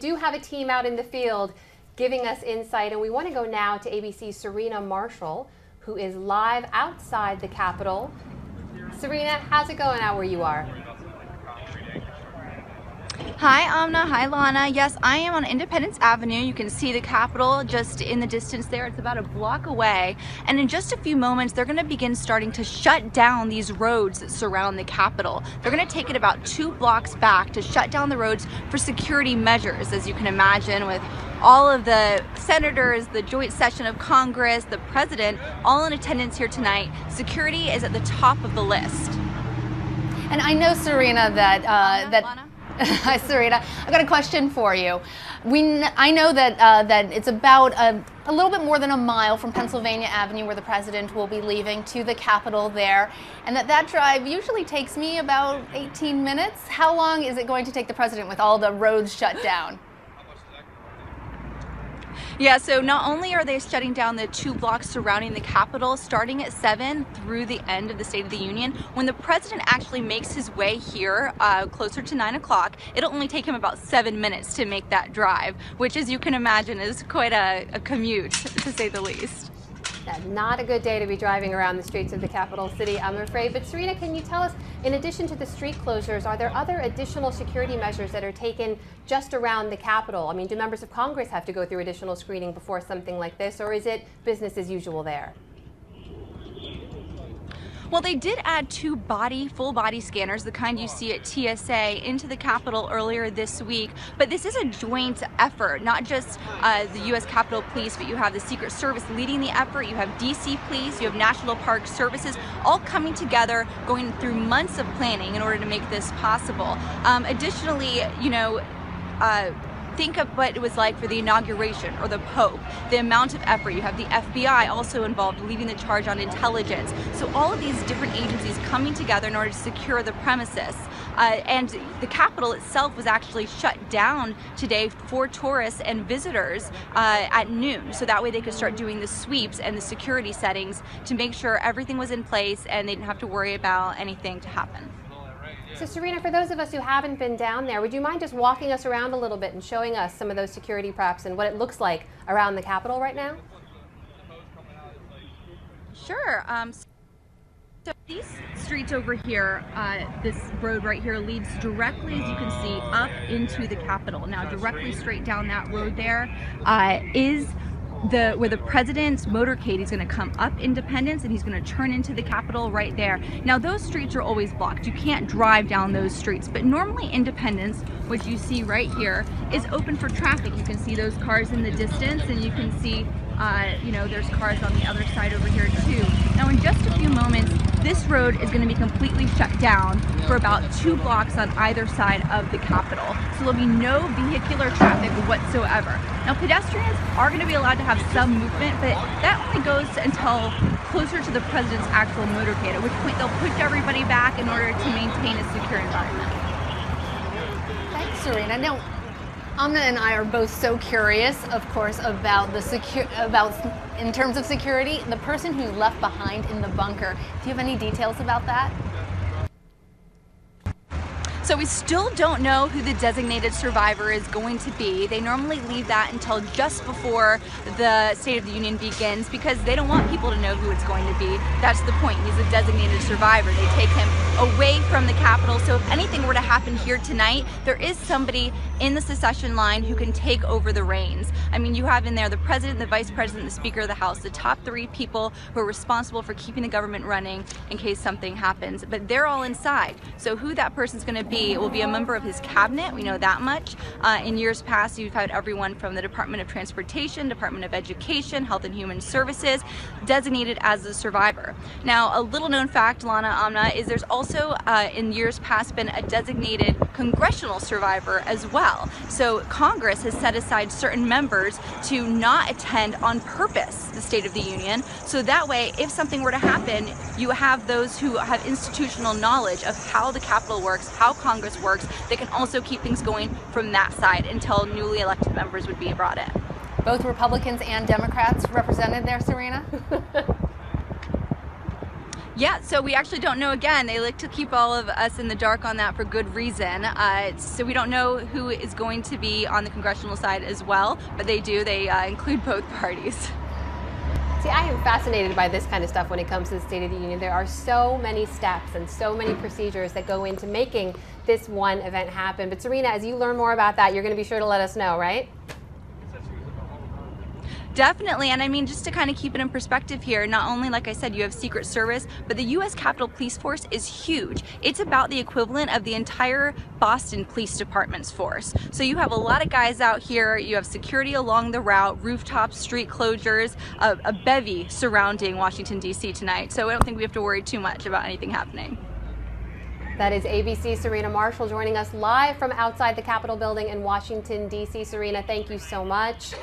do have a team out in the field giving us insight, and we want to go now to ABC's Serena Marshall, who is live outside the Capitol. Serena, how's it going out where you are? Hi Amna, hi Lana. Yes, I am on Independence Avenue. You can see the Capitol just in the distance there. It's about a block away. And in just a few moments, they're gonna begin starting to shut down these roads that surround the Capitol. They're gonna take it about 2 blocks back to shut down the roads for security measures, as you can imagine, with all of the senators, the joint session of Congress, the president, all in attendance here tonight. Security is at the top of the list. And I know, Serena, Lana? Hi, Serena. I got a question for you. I know that it's about a little bit more than a mile from Pennsylvania Avenue, where the president will be leaving, to the Capitol there, and that drive usually takes me about 18 minutes. How long is it going to take the president with all the roads shut down? Yeah, so not only are they shutting down the 2 blocks surrounding the Capitol, starting at 7 through the end of the State of the Union, when the president actually makes his way here closer to 9 o'clock, it'll only take him about 7 minutes to make that drive, which, as you can imagine, is quite a commute, to say the least. Not a good day to be driving around the streets of the capital city, I'm afraid. But Serena, can you tell us, in addition to the street closures, are there other additional security measures that are taken just around the Capitol? I mean, do members of Congress have to go through additional screening before something like this, or is it business as usual there? Well, they did add 2 full body scanners, the kind you see at TSA, into the Capitol earlier this week. But this is a joint effort, not just the U.S. Capitol Police, but you have the Secret Service leading the effort, you have DC Police, you have National Park Services, all coming together, going through months of planning in order to make this possible. Additionally, think of what it was like for the inauguration or the Pope, the amount of effort. You have the FBI also involved, leading the charge on intelligence. So all of these different agencies coming together in order to secure the premises. And the Capitol itself was actually shut down today for tourists and visitors at noon. So that way they could start doing the sweeps and the security settings to make sure everything was in place and they didn't have to worry about anything to happen. So Serena, for those of us who haven't been down there, would you mind just walking us around a little bit and showing us some of those security props and what it looks like around the Capitol right now? Sure. So these streets over here, this road right here leads directly, as you can see, up into the Capitol. Now, directly straight down that road there is where the president's motorcade. He's going to come up Independence and he's going to turn into the Capitol right there. Now, those streets are always blocked. You can't drive down those streets, but normally Independence, which you see right here, is open for traffic. You can see those cars in the distance, and you can see there's cars on the other side over here too. Now, in just a few moments, this road is going to be completely shut down for about 2 blocks on either side of the Capitol. So there'll be no vehicular traffic whatsoever. Now, pedestrians are going to be allowed to have some movement, but that only goes until closer to the president's actual motorcade, at which point they'll push everybody back in order to maintain a secure environment. Thanks, Serena. Now, Amna and I are both so curious, of course, about in terms of security, the person who's left behind in the bunker. Do you have any details about that? So we still don't know who the designated survivor is going to be. They normally leave that until just before the State of the Union begins because they don't want people to know who it's going to be. That's the point. He's a designated survivor. They take him away from the Capitol. So if anything were to happen here tonight, there is somebody in the secession line who can take over the reins. I mean, you have in there the president, the vice president, the speaker of the House, the top 3 people who are responsible for keeping the government running in case something happens. But they're all inside. So who that person's going to be, it will be a member of his cabinet, we know that much. In years past, you've had everyone from the Department of Transportation, Department of Education, Health and Human Services, designated as the survivor. Now, a little known fact, Lana, Amna, is there's also in years past been a designated congressional survivor as well. So Congress has set aside certain members to not attend on purpose the State of the Union. So that way, if something were to happen, you have those who have institutional knowledge of how the Capitol works, how Congress works. They can also keep things going from that side until newly elected members would be brought in. Both Republicans and Democrats represented there, Serena? Yeah, so we actually don't know. Again, they like to keep all of us in the dark on that for good reason. So we don't know who is going to be on the congressional side as well, but they do. They include both parties. See, I am fascinated by this kind of stuff when it comes to the State of the Union. There are so many steps and so many procedures that go into making this one event happen. But Serena, as you learn more about that, you're going to be sure to let us know, right? Definitely, and I mean, just to kind of keep it in perspective here, not only, like I said, you have Secret Service, but the U.S. Capitol Police Force is huge. It's about the equivalent of the entire Boston Police Department's force. So you have a lot of guys out here, you have security along the route, rooftops, street closures, a bevy surrounding Washington, D.C. tonight. So I don't think we have to worry too much about anything happening. That is ABC Serena Marshall joining us live from outside the Capitol building in Washington, D.C. Serena, thank you so much.